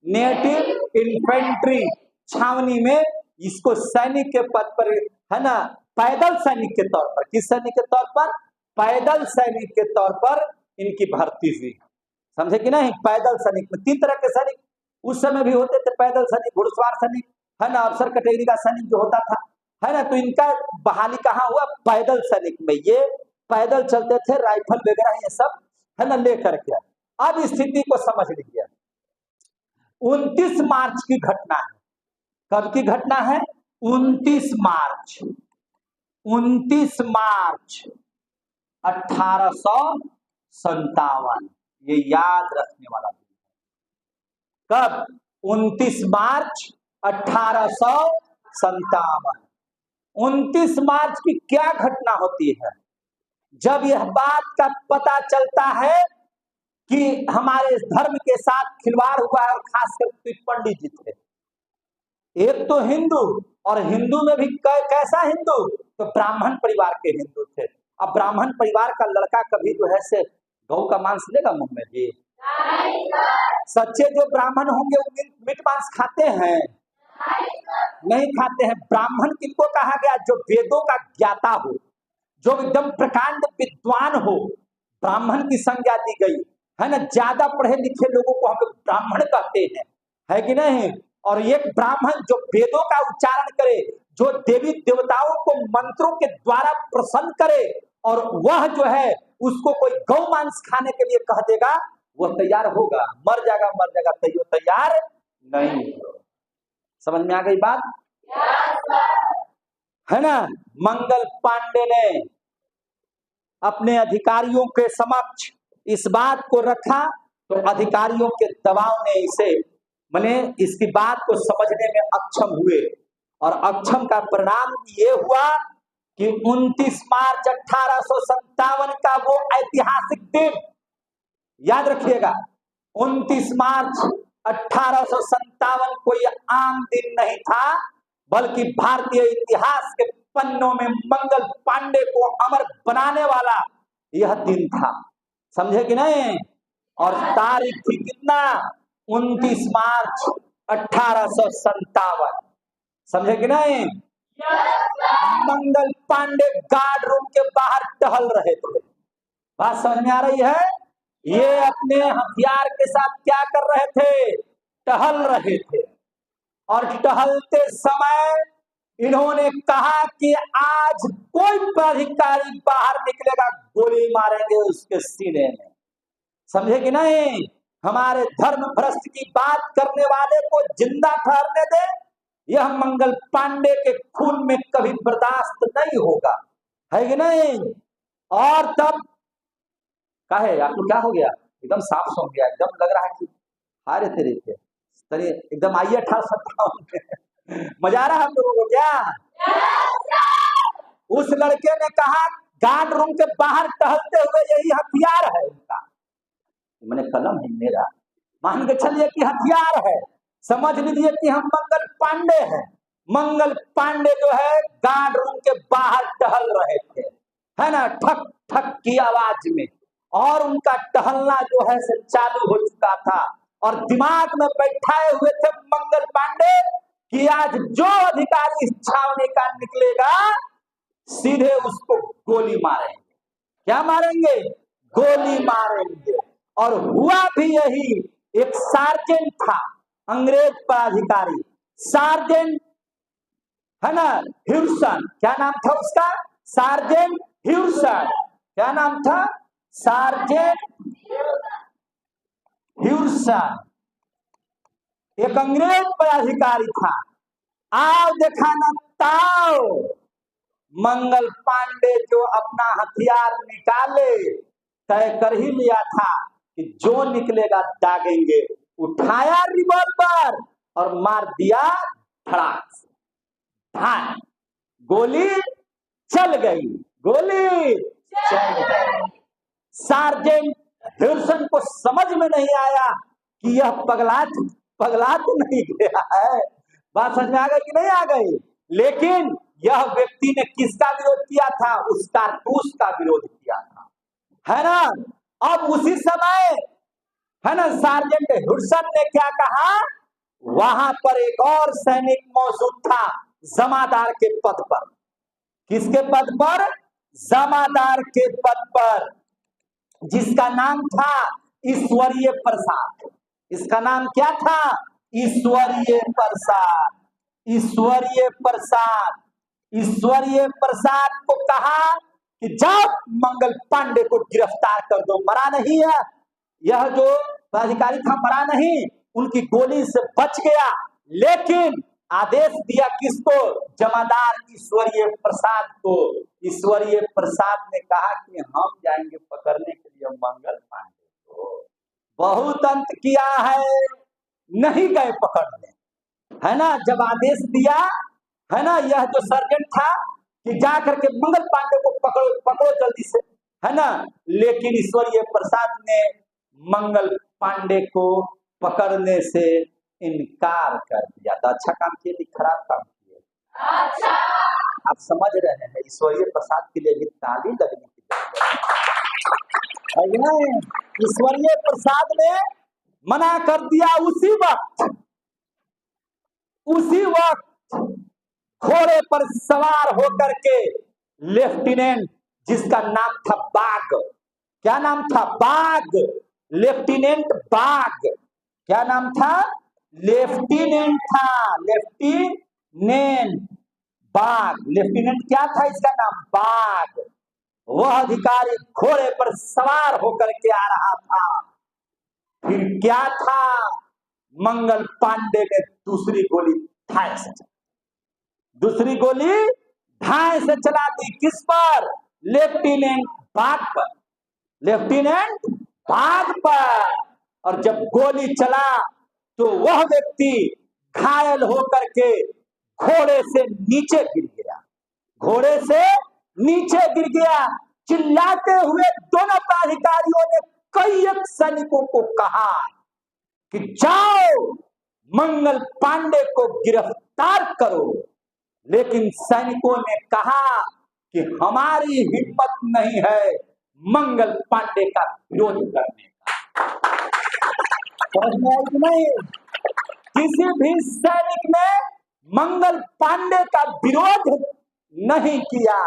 native infantry छावनी में इसको सैनिक के पद पर, है ना, पैदल सैनिक के तौर पर। किस सैनिक के तौर पर? पैदल सैनिक के तौर पर इनकी भर्ती हुई। समझे कि नहीं? पैदल सैनिक में 3 तरह के सैनिक उस समय भी होते थे। पैदल सैनिक, घुड़सवार सैनिक, है ना, अफसर कैटेगरी का सैनिक जो होता था, है ना। तो इनका बहाली कहाँ हुआ? पैदल सैनिक में। ये पैदल चलते थे, राइफल वगैरह ये सब, है ना, लेकर के। अब स्थिति को समझ लीजिए। 29 मार्च की घटना है। कब की घटना है? 29 मार्च। 29 मार्च 1857। ये याद रखने वाला दिन है। कब? 29 मार्च 1857। 29 मार्च की क्या घटना होती है? जब यह बात का पता चलता है कि हमारे धर्म के साथ खिलवाड़ हुआ है, और खासकर पंडित जी थे। एक तो हिंदू, और हिंदू में भी कैसा हिंदू? तो ब्राह्मण परिवार के हिंदू थे। अब ब्राह्मण परिवार का लड़का कभी जो है से गौ का मांस लेगा मुंह में जी? सच्चे जो ब्राह्मण होंगे वो मीट मांस खाते हैं? नहीं खाते हैं। ब्राह्मण किनको कहा गया? जो वेदों का ज्ञाता हो, जो एकदम प्रकांड विद्वान हो, ब्राह्मण की संज्ञा दी गई, है ना। ज्यादा पढ़े लिखे लोगों को हम लोग ब्राह्मण कहते हैं, है कि नहीं? और एक ब्राह्मण जो वेदों का उच्चारण करे, जो देवी देवताओं को मंत्रों के द्वारा प्रसन्न करे, और वह जो है उसको कोई गौ मांस खाने के लिए कह देगा, वह तैयार होगा? मर जाएगा, तैयार नहीं। समझ में आ गई बात? है ना। मंगल पांडे ने अपने अधिकारियों के समक्ष इस बात को रखा, तो अधिकारियों के दबाव ने इसे, माने इसकी बात को समझने में अक्षम हुए, और अक्षम का परिणाम ये हुआ कि 29 मार्च 1857 का वो ऐतिहासिक दिन, याद रखिएगा, 29 मार्च 1857 कोई आम दिन नहीं था, बल्कि भारतीय इतिहास के पन्नों में मंगल पांडे को अमर बनाने वाला यह दिन था। समझे कि नहीं? और तारीख थी कितना? 29 मार्च 1857। समझे कि नहीं? मंगल पांडे गार्ड रूम के बाहर टहल रहे थे। बात समझ में आ रही है? ये अपने हथियार के साथ क्या कर रहे थे? टहल रहे थे। और टहलते समय इन्होंने कहा कि आज कोई पदाधिकारी बाहर निकलेगा, गोली मारेंगे उसके सीने में। समझे कि नहीं? हमारे धर्म भ्रष्ट की बात करने वाले को जिंदा ठहरने दे, यह मंगल पांडे के खून में कभी बर्दाश्त नहीं होगा, है कि नहीं? और तब काहे आपको क्या हो गया? एकदम साफ सो गया, एकदम लग रहा है कि हारे तेरे थे एकदम। आइए 1857 मजा आ रहा है हम लोगों को क्या? उस लड़के ने कहा गार्ड रूम के बाहर टहलते हुए यही हथियार है उनका। मैंने कलम है मेरा, मान के चलिए कि हथियार है, समझ लीजिए कि हम मंगल पांडे हैं। मंगल पांडे जो है गार्ड रूम के बाहर टहल रहे थे, है ना, ठक ठक की आवाज में, और उनका टहलना जो है से चालू हो चुका था। और दिमाग में बैठाए हुए थे मंगल पांडे कि आज जो अधिकारी इस छावनी का निकलेगा सीधे उसको गोली मारेंगे। क्या मारेंगे? गोली मारेंगे। और हुआ भी यही। एक सार्जेंट था, अंग्रेज पदाधिकारी, सार्जेंट, है ना, ह्यूसन। क्या नाम था उसका? Sergeant Hewson. क्या नाम था? Sergeant Hewson. एक अंग्रेज पदाधिकारी था। आओ देखा ना ताओ, मंगल पांडे जो अपना हथियार निकाले, तय कर ही लिया था कि जो निकलेगा दागेंगे। उठाया रिवॉल्वर और मार दिया धड़ाक से, हाँ, गोली चल गई, गोली चल गई। सार्जेंट ह्यूसन को समझ में नहीं आया कि यह पगला तो नहीं गया है। बात समझ में आ गई कि नहीं आ गई? लेकिन यह व्यक्ति ने किसका विरोध किया था? उस कारतूस का विरोध किया था, है ना। अब उसी समय, है ना, सार्जेंट ह्यूसन ने क्या कहा? वहां पर एक और सैनिक मौजूद था जमादार के पद पर। किसके पद पर? जमादार के पद पर, जिसका नाम था ईश्वरीय प्रसाद। इसका नाम क्या था? ईश्वरीय प्रसाद। ईश्वरीय प्रसाद। ईश्वरीय प्रसाद को कहा कि जाओ मंगल पांडे को गिरफ्तार कर दो। मरा नहीं है यह जो पदाधिकारी था, मरा नहीं, उनकी गोली से बच गया। लेकिन आदेश दिया किसको? जमादार ईश्वरीय प्रसाद को। ईश्वरीय प्रसाद ने कहा कि हम जाएंगे पकड़ने के लिए मंगल पांडे को। बहुत अंत किया है, नहीं गए पकड़ने, है ना। जब आदेश दिया, है ना, यह जो सर्जेंट था कि जा करके मंगल पांडे को पकड़ो, पकड़ो जल्दी से, है ना। लेकिन ईश्वरीय प्रसाद ने मंगल पांडे को पकड़ने से इनकार कर दिया। तो अच्छा काम किए कि खराब काम किए? अच्छा। आप समझ रहे हैं, ईश्वरीय प्रसाद के लिए भी ताली लगनी चाहिए। ईश्वरीय प्रसाद ने मना कर दिया। उसी वक्त घोड़े पर सवार होकर के लेफ्टिनेंट, जिसका नाम था बाग, क्या नाम था? बाग, लेफ्टिनेंट बाग। क्या नाम था? लेफ्टिनेंट था, लेफ्टिनेंट बाग। लेफ्टिनेंट क्या था इसका नाम? बाग। वह अधिकारी घोड़े पर सवार होकर के आ रहा था। फिर क्या था? मंगल पांडे ने दूसरी गोली धाए से चला, दूसरी गोली धाए से चला दी। किस पर? लेफ्टिनेंट बाग पर, लेफ्टिनेंट बाग पर। और जब गोली चला तो वह व्यक्ति घायल होकर के घोड़े से नीचे गिर गया, घोड़े से नीचे गिर गया। चिल्लाते हुए दोनों प्राधिकारियों ने कई एक सैनिकों को कहा कि जाओ मंगल पांडे को गिरफ्तार करो, लेकिन सैनिकों ने कहा कि हमारी हिम्मत नहीं है मंगल पांडे का विरोध करने का। समझ में आई कि नहीं? किसी भी सैनिक ने मंगल पांडे का विरोध नहीं किया।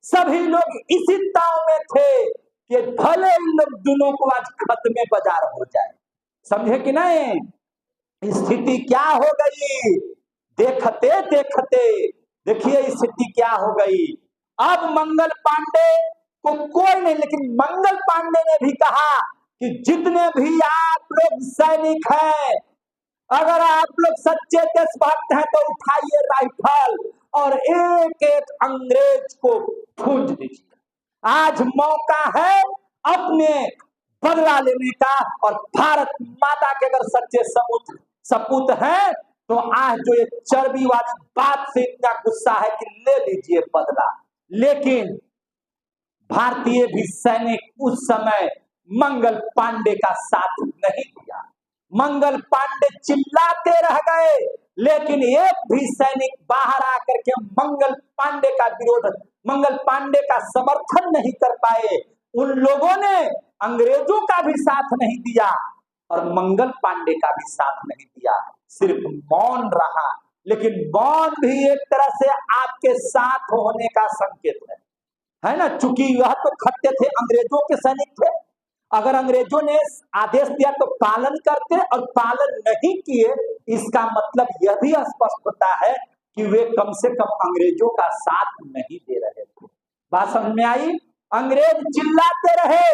सभी लोग इसी ताव में थे कि भले इन लोग दोनों को आज खत्मे बाजार हो जाए। समझे कि नहीं? स्थिति क्या हो गई? देखते देखते देखिए स्थिति क्या हो गई। अब मंगल पांडे को कोई नहीं, लेकिन मंगल पांडे ने भी कहा कि जितने भी आप लोग सैनिक हैं, अगर आप लोग सच्चे देशभक्त हैं तो उठाइए राइफल और एक एक अंग्रेज को भूंज दीजिए। आज मौका है अपने बदला लेने का, और भारत माता के अगर सच्चे सपूत हैं तो आज जो ये चर्बी वाली बात से इतना गुस्सा है कि ले लीजिए बदला। लेकिन भारतीय भी सैनिक उस समय मंगल पांडे का साथ नहीं दिया। मंगल पांडे चिल्लाते रह गए, लेकिन एक भी सैनिक बाहर आकर के मंगल पांडे का विरोध, मंगल पांडे का समर्थन नहीं कर पाए। उन लोगों ने अंग्रेजों का भी साथ नहीं दिया और मंगल पांडे का भी साथ नहीं दिया, सिर्फ मौन रहा। लेकिन मौन भी एक तरह से आपके साथ होने का संकेत है ना? चूंकि यह तो खट्टे थे, अंग्रेजों के सैनिक थे। अगर अंग्रेजों ने आदेश दिया तो पालन करते, और पालन नहीं किए, इसका मतलब यह भी स्पष्ट होता है कि वे कम से कम अंग्रेजों का साथ नहीं दे रहे थे। बात समझ में आई? अंग्रेज चिल्लाते रहे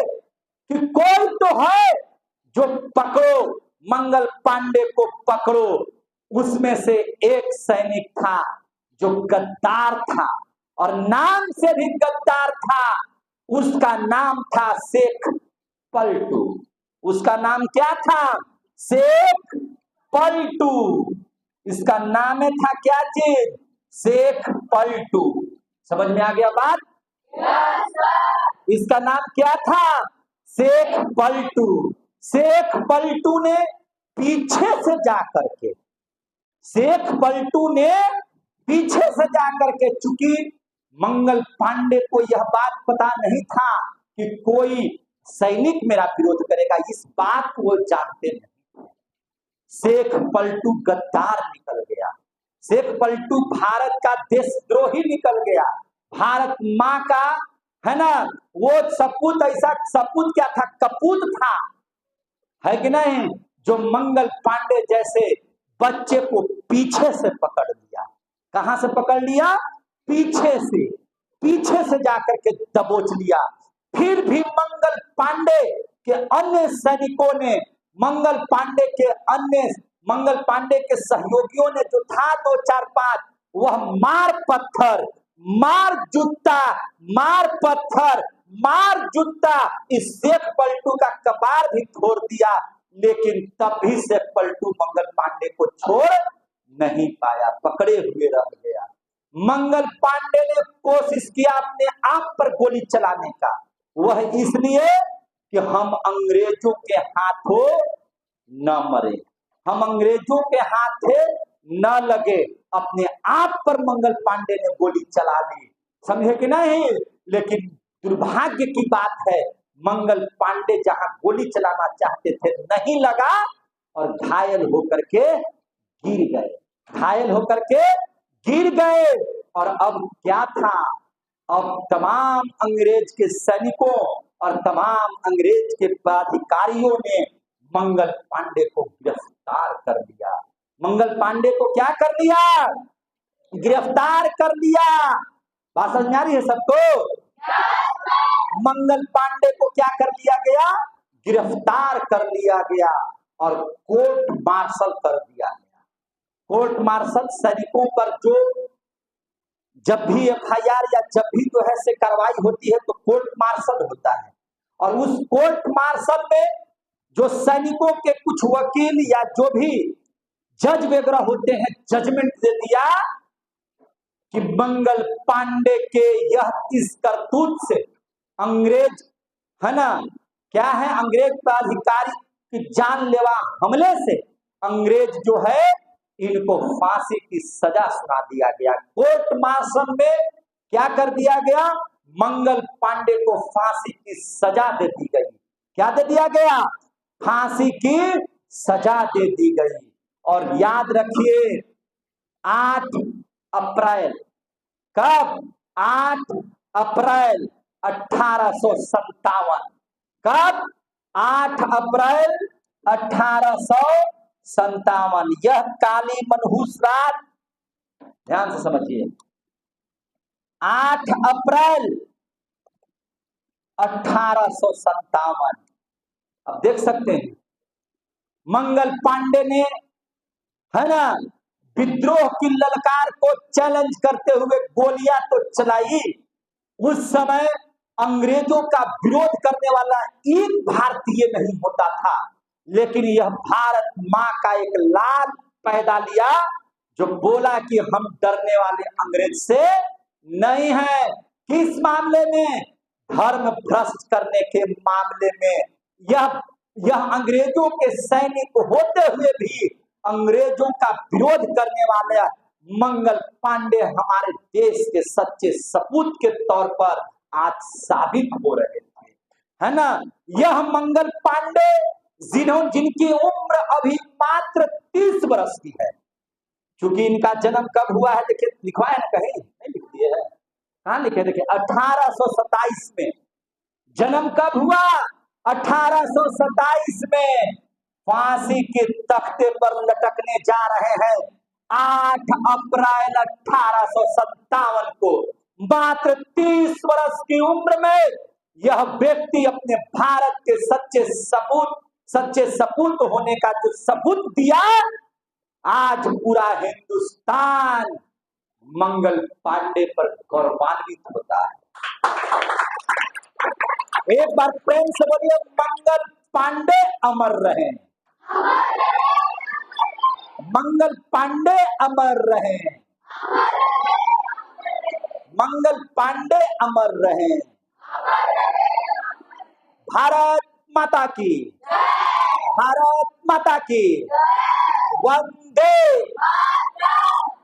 कि कोई तो है जो पकड़ो, मंगल पांडे को पकड़ो। उसमें से एक सैनिक था जो गद्दार था, और नाम से भी गद्दार था। उसका नाम था शेख पलटू। उसका नाम क्या था? शेख पलटू। इसका नाम था क्या चीज? शेख पलटू। समझ में आ गया बात? इसका नाम क्या था? शेख पलटू। शेख पलटू ने पीछे से जाकर के, शेख पलटू ने पीछे से जाकर के, चूंकि मंगल पांडे को यह बात पता नहीं था कि कोई सैनिक मेरा विरोध करेगा, इस बात को वो जानते नहीं। शेख पलटू गद्दार निकल गया। शेख पलटू भारत का देशद्रोही निकल गया। भारत माँ का, है ना, वो सपूत, ऐसा सपूत क्या था? कपूत था, है कि नहीं? जो मंगल पांडे जैसे बच्चे को पीछे से पकड़ लिया। कहां से पकड़ लिया? पीछे से, पीछे से जाकर के दबोच लिया। फिर भी मंगल पांडे के अन्य सैनिकों ने, मंगल पांडे के सहयोगियों ने जो था 2-4-5, वह मार पत्थर, मार जूता, मार पत्थर, मार जूता इस शेख पलटू का कपार भी तोड़ दिया। लेकिन तब भी शेख पलटू मंगल पांडे को छोड़ नहीं पाया, पकड़े हुए रह गया। मंगल पांडे ने कोशिश किया अपने आप पर गोली चलाने का, वह इसलिए कि हम अंग्रेजों के हाथों न मरे, हम अंग्रेजों के हाथे न लगे। अपने आप पर मंगल पांडे ने गोली चला ली। समझे कि नहीं? लेकिन दुर्भाग्य की बात है, मंगल पांडे जहां गोली चलाना चाहते थे नहीं लगा, और घायल होकर के गिर गए, घायल होकर के गिर गए। और अब क्या था? अब तमाम अंग्रेज के सैनिकों और तमाम अंग्रेज के पदाधिकारियों ने मंगल पांडे को गिरफ्तार कर लिया। मंगल पांडे को क्या कर लिया? गिरफ्तार कर लिया। बात समझ में आ रही है सबको? मंगल पांडे को क्या कर लिया गया? गिरफ्तार कर लिया गया और कोर्ट मार्शल कर दिया गया। कोर्ट मार्शल सैनिकों पर जो जब भी एफआईआर या जब भी जो है से कार्रवाई होती है तो कोर्ट मार्शल होता है, और उस कोर्ट मार्शल में जो सैनिकों के कुछ वकील या जो भी जज वगैरह होते हैं, जजमेंट दे दिया कि मंगल पांडे के यह इस करतूत से अंग्रेज, है ना, क्या है, अंग्रेज प्राधिकारी की जानलेवा हमले से अंग्रेज जो है इनको फांसी की सजा सुना दिया गया। कोर्ट मार्शल में क्या कर दिया गया, मंगल पांडे को फांसी की सजा दे दी गई। क्या दे दिया गया, फांसी की सजा दे दी गई। और याद रखिए 8 अप्रैल, कब, 8 अप्रैल 1857, कब, 8 अप्रैल 1857, यह काली मनहूस रात, ध्यान से समझिए, 8 अप्रैल 1857। अब देख सकते हैं मंगल पांडे ने, है ना, विद्रोह की ललकार को चैलेंज करते हुए गोलियां तो चलाई। उस समय अंग्रेजों का विरोध करने वाला एक भारतीय नहीं होता था, लेकिन यह भारत माँ का एक लाल पैदा लिया जो बोला कि हम डरने वाले अंग्रेज से नहीं है। किस मामले में, धर्म भ्रष्ट करने के मामले में। यह अंग्रेजों के सैनिक होते हुए भी अंग्रेजों का विरोध करने वाले मंगल पांडे हमारे देश के सच्चे सपूत के तौर पर आज साबित हो रहे थे, है ना। यह मंगल पांडे जिनकी उम्र अभी मात्र 30 वर्ष की है, क्योंकि इनका जन्म कब हुआ है, देखिए लिखवा है ना, कहीं नहीं लिख दिए है, कहाँ लिखे, देखिए 1827 में जन्म कब हुआ, 1827 में फांसी के तख्ते पर लटकने जा रहे हैं 8 अप्रैल 1857 को। मात्र 30 वर्ष की उम्र में यह व्यक्ति अपने भारत के सच्चे सपूत होने का जो सबूत दिया, आज पूरा हिंदुस्तान मंगल पांडे पर गौरवान्वित होता है। एक बार प्रेम से बोलिए, मंगल पांडे अमर रहे, मंगल पांडे अमर रहे, मंगल पांडे अमर रहे। भारत माता की, भारत माता की, वंदे।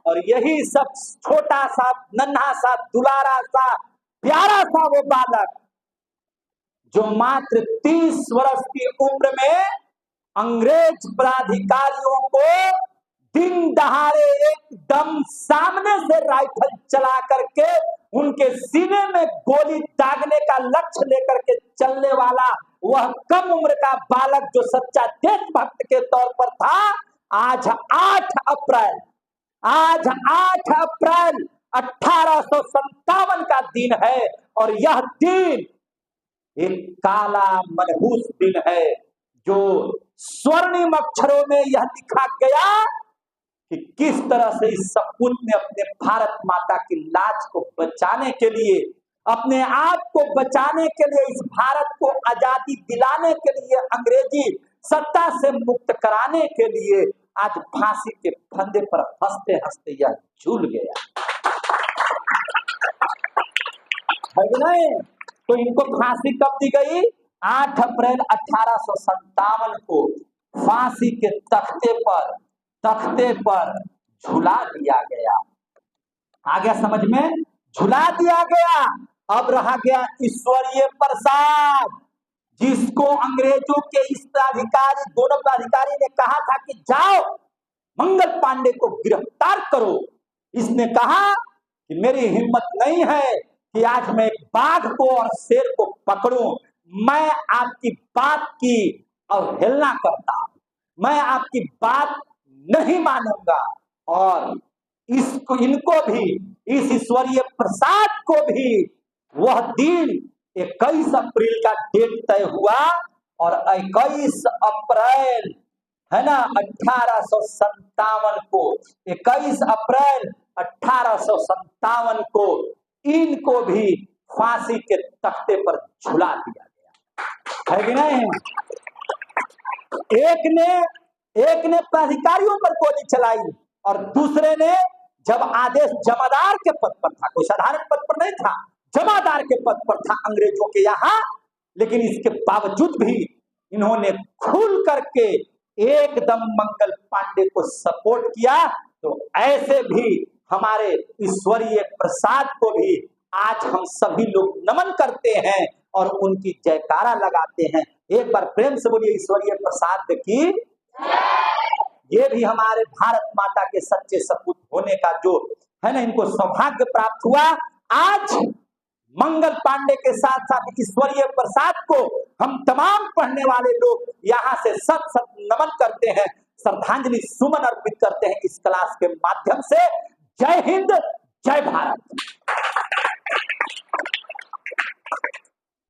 और यही सब छोटा सा, नन्हा सा, दुलारा सा, प्यारा सा वो बालक जो मात्र 30 वर्ष की उम्र में अंग्रेज प्राधिकारियों को दिन दहाड़े एकदम सामने से राइफल चला करके उनके सीने में गोली दागने का लक्ष्य लेकर के चलने वाला वह कम उम्र का बालक जो सच्चा देशभक्त के तौर पर था, आज 8 अप्रैल 1857 का दिन है। और यह दिन एक काला मनहूस दिन है, जो स्वर्णिम अक्षरों में यह लिखा गया कि किस तरह से इस सपूत ने अपने भारत माता की लाज को बचाने के लिए, अपने आप को बचाने के लिए, इस भारत को आजादी दिलाने के लिए, अंग्रेजी सत्ता से मुक्त कराने के लिए आज फांसी के फंदे पर हंसते हंसते यह झूल गया है नहीं। तो इनको फांसी कब दी गई, 8 अप्रैल 1857 को फांसी के तख्ते पर झुला दिया गया। आ गया समझ में, झुला दिया गया। अब रहा गया ईश्वरीय प्रसाद, जिसको अंग्रेजों के इस प्राधिकारी, दोनों प्राधिकारी ने कहा था कि जाओ मंगल पांडे को गिरफ्तार करो। इसने कहा कि मेरी हिम्मत नहीं है कि आज मैं बाघ को और शेर को पकड़ूं, मैं आपकी बात की अवहेलना करता हूं, मैं आपकी बात नहीं मानूंगा। और इनको भी, इस ईश्वरीय प्रसाद को भी वह दिन 21 अप्रैल का डेट तय हुआ और 21 अप्रैल, है ना, 1857 को, 21 अप्रैल 1857 को इनको भी फांसी के तख्ते पर झुला दिया गया है कि नहीं। एक ने प्राधिकारियों पर गोली चलाई और दूसरे ने जब आदेश जमादार के पद पर था, कोई साधारण पद पर नहीं था, जमादार के पद पर था अंग्रेजों के यहाँ, लेकिन इसके बावजूद भी इन्होंने खुल करके एकदम मंगल पांडे को सपोर्ट किया। तो ऐसे भी हमारे ईश्वरीय प्रसाद को भी आज हम सभी लोग नमन करते हैं और उनकी जयकारा लगाते हैं। एक बार प्रेम से बोलिए ईश्वरीय प्रसाद की। ये भी हमारे भारत माता के सच्चे सपूत होने का जो है ना, इनको सौभाग्य प्राप्त हुआ। आज मंगल पांडे के साथ साथ ईश्वरीय प्रसाद को हम तमाम पढ़ने वाले लोग यहाँ से सत सत नमन करते हैं, श्रद्धांजलि सुमन अर्पित करते हैं इस क्लास के माध्यम से। जय हिंद, जय भारत।